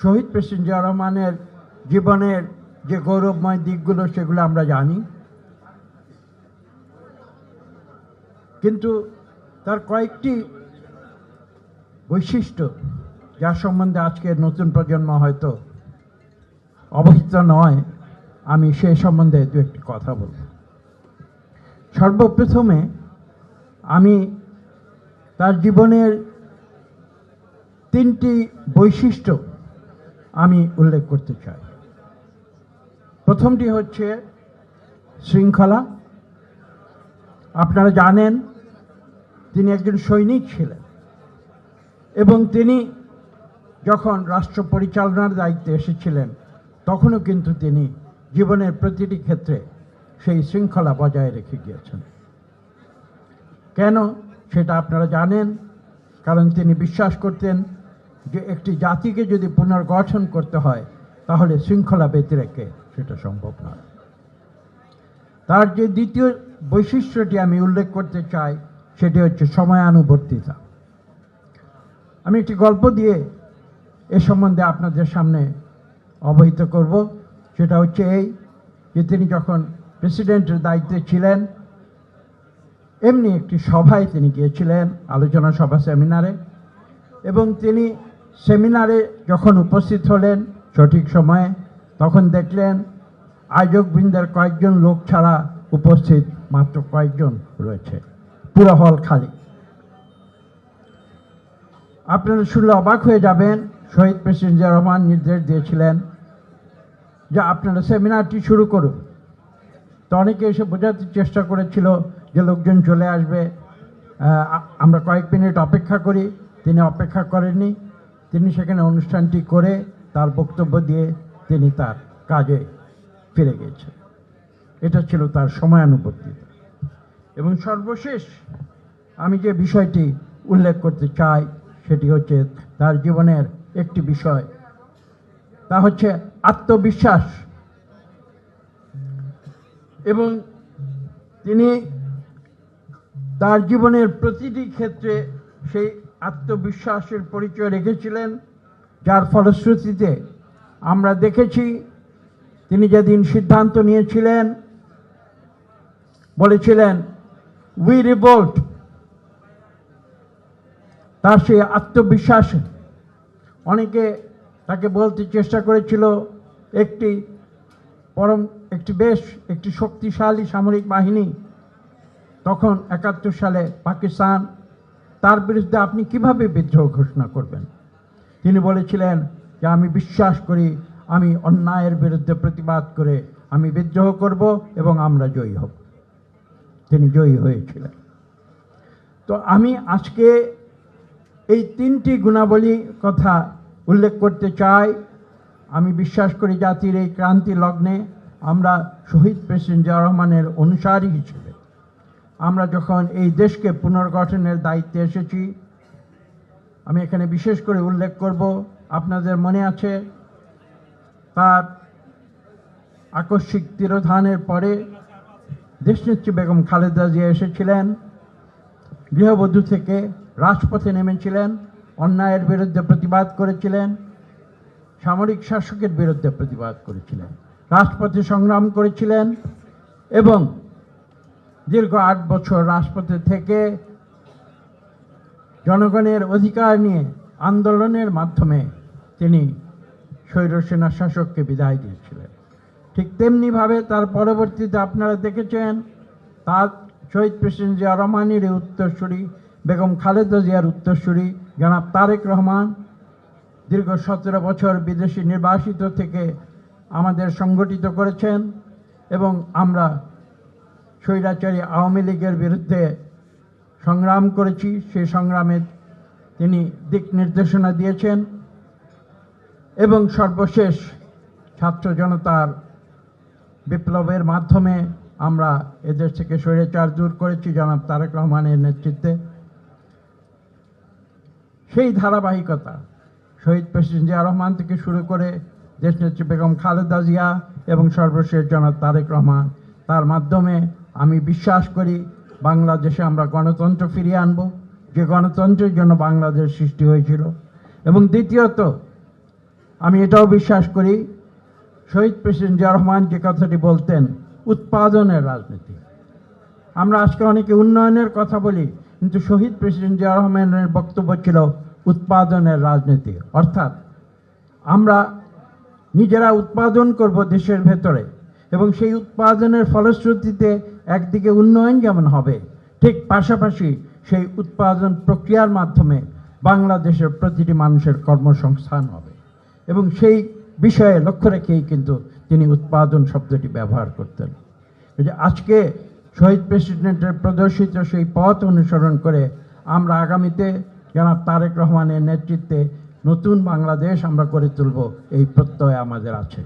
শহীদ president Zia রহমানের জীবনের যে গৌরবময় দিকগুলো সেগুলো আমরা জানি, কিন্তু তার কয়েকটি বৈশিষ্ট্য যার সম্বন্ধে আজকের নতুন প্রজন্ম হয়তো অবহিত নয়, আমি সেই সম্বন্ধে দু একটি কথা বলব। সর্বপ্রথমে আমি তার জীবনের তিনটি বৈশিষ্ট্য আমি উল্লেখ করতে চাই। প্রথমটি হচ্ছে শৃঙ্খলা। আপনারা জানেন তিনি একজন সৈনিক ছিলেন এবং তিনি যখন রাষ্ট্র পরিচালনার দায়িত্বে এসেছিলেন তখনও কিন্তু তিনি জীবনের প্রতিটি ক্ষেত্রে সেই শৃঙ্খলা বজায় রেখে গিয়েছেন। কেন সেটা আপনারা জানেন, কারণ তিনি বিশ্বাস করতেন যে একটি জাতিকে যদি পুনর্গঠন করতে হয় তাহলে শৃঙ্খলা ব্যতিরেকে সেটা সম্ভব নয়। তার যে দ্বিতীয় বৈশিষ্ট্যটি আমি উল্লেখ করতে চাই সেটি হচ্ছে সময়ানুবর্তিতা। আমি একটি গল্প দিয়ে এ সম্বন্ধে আপনাদের সামনে অবহিত করব। সেটা হচ্ছে এই যে তিনি যখন প্রেসিডেন্টের দায়িত্বে ছিলেন এমনি একটি সভায় তিনি গিয়েছিলেন, আলোচনা সভা, সেমিনারে, এবং তিনি সেমিনারে যখন উপস্থিত হলেন সঠিক সময়ে তখন দেখলেন আয়োজকবৃন্দের কয়েকজন লোক ছাড়া উপস্থিত মাত্র কয়েকজন রয়েছে, পুরো হল খালি। আপনারা শুনলে অবাক হয়ে যাবেন, শহীদ প্রেসিডেন্ট জিয়া রহমান নির্দেশ দিয়েছিলেন যে আপনারা সেমিনারটি শুরু করুন। তো অনেকে এসে বোঝাতে চেষ্টা করেছিল যে লোকজন চলে আসবে, আমরা কয়েক মিনিট অপেক্ষা করি। তিনি অপেক্ষা করেননি, তিনি সেখানে অনুষ্ঠানটি করে তার বক্তব্য দিয়ে তিনি তার কাজে ফিরে গিয়েছেন। এটা ছিল তার সময়ানুবর্তিতা। এবং সর্বশেষ আমি যে বিষয়টি উল্লেখ করতে চাই সেটি হচ্ছে তার জীবনের একটি বিষয়, তা হচ্ছে আত্মবিশ্বাস। এবং তিনি তার জীবনের প্রতিটি ক্ষেত্রে সেই আত্মবিশ্বাসের পরিচয় রেখেছিলেন, যার ফলশ্রুতিতে আমরা দেখেছি তিনি যেদিন সিদ্ধান্ত নিয়েছিলেন, বলেছিলেন উই রিভোল্ট, তার সেই আত্মবিশ্বাস অনেকে তাকে বলতে চেষ্টা করেছিল একটি শক্তিশালী সামরিক বাহিনী। তখন ৭১ সালে পাকিস্তান, তার বিরুদ্ধে আপনি কিভাবে বিদ্রোহ ঘোষণা করবেন? তিনি বলেছিলেন যে আমি বিশ্বাস করি আমি অন্যায়ের বিরুদ্ধে প্রতিবাদ করে আমি বিদ্রোহ করব এবং আমরা জয়ী হব। তিনি জয়ী হয়েছিলেন। তো আমি আজকে এই তিনটি গুণাবলী কথা উল্লেখ করতে চাই। আমি বিশ্বাস করি জাতির এই ক্রান্তি লগ্নে আমরা শহীদ প্রেসিডেন্ট জিয়া রহমানের অনুসারী হিসেবে আমরা যখন এই দেশকে পুনর্গঠনের দায়িত্বে এসেছি, আমি এখানে বিশেষ করে উল্লেখ করব, আপনাদের মনে আছে তার আকস্মিক তিরোধানের পরে দেশনেত্রী বেগম খালেদা জিয়া এসেছিলেন, গৃহবধূ থেকে রাজপথে নেমেছিলেন, অন্যায়ের বিরুদ্ধে প্রতিবাদ করেছিলেন, সামরিক শাসকের বিরুদ্ধে প্রতিবাদ করেছিলেন, রাজপথে সংগ্রাম করেছিলেন এবং দীর্ঘ ৮ বছর রাজপথে থেকে জনগণের অধিকার নিয়ে আন্দোলনের মাধ্যমে তিনি স্বৈরসেনা শাসককে বিদায় দিয়েছিলেন। ঠিক তেমনিভাবে তার পরবর্তীতে আপনারা দেখেছেন তার শহীদ প্রেসিডেন্ট জিয়া রহমানের উত্তরসূরি বেগম খালেদা জিয়ার উত্তরসূরি জনাব তারেক রহমান দীর্ঘ ১৭ বছর বিদেশি নির্বাসিত থেকে আমাদের সংগঠিত করেছেন এবং আমরা স্বৈরাচারী আওয়ামী লীগের বিরুদ্ধে সংগ্রাম করেছি। সেই সংগ্রামে তিনি দিক নির্দেশনা দিয়েছেন এবং সর্বশেষ ছাত্র জনতার বিপ্লবের মাধ্যমে আমরা এদেশ থেকে স্বৈরাচার দূর করেছি জনাব তারেক রহমানের নেতৃত্বে। সেই ধারাবাহিকতা শহীদ প্রেসিডেন্ট জিয়া রহমান থেকে শুরু করে দেশনেত্রী বেগম খালেদা জিয়া এবং সর্বশেষ জনাব তারেক রহমান, তার মাধ্যমে আমি বিশ্বাস করি বাংলাদেশে আমরা গণতন্ত্র ফিরিয়ে আনব, যে গণতন্ত্রের জন্য বাংলাদেশ সৃষ্টি হয়েছিল। এবং দ্বিতীয়ত আমি এটাও বিশ্বাস করি শহীদ প্রেসিডেন্ট জিয়া রহমান যে কথাটি বলতেন, উৎপাদনের রাজনীতি। আমরা আজকে অনেকে উন্নয়নের কথা বলি, কিন্তু শহীদ প্রেসিডেন্ট জিয়া রহমানের বক্তব্য ছিল উৎপাদনের রাজনীতি। অর্থাৎ আমরা নিজেরা উৎপাদন করব দেশের ভেতরে, এবং সেই উৎপাদনের ফলশ্রুতিতে একদিকে উন্নয়ন যেমন হবে, ঠিক পাশাপাশি সেই উৎপাদন প্রক্রিয়ার মাধ্যমে বাংলাদেশের প্রতিটি মানুষের কর্মসংস্থান হবে। এবং সেই বিষয়ে লক্ষ্য রেখেই কিন্তু তিনি উৎপাদন শব্দটি ব্যবহার করতেন। যে আজকে শহীদ প্রেসিডেন্টের প্রদর্শিত সেই পথ অনুসরণ করে আমরা আগামীতে জনাব তারেক রহমানের নেতৃত্বে নতুন বাংলাদেশ আমরা করে তুলব, এই প্রত্যয় আমাদের আছে।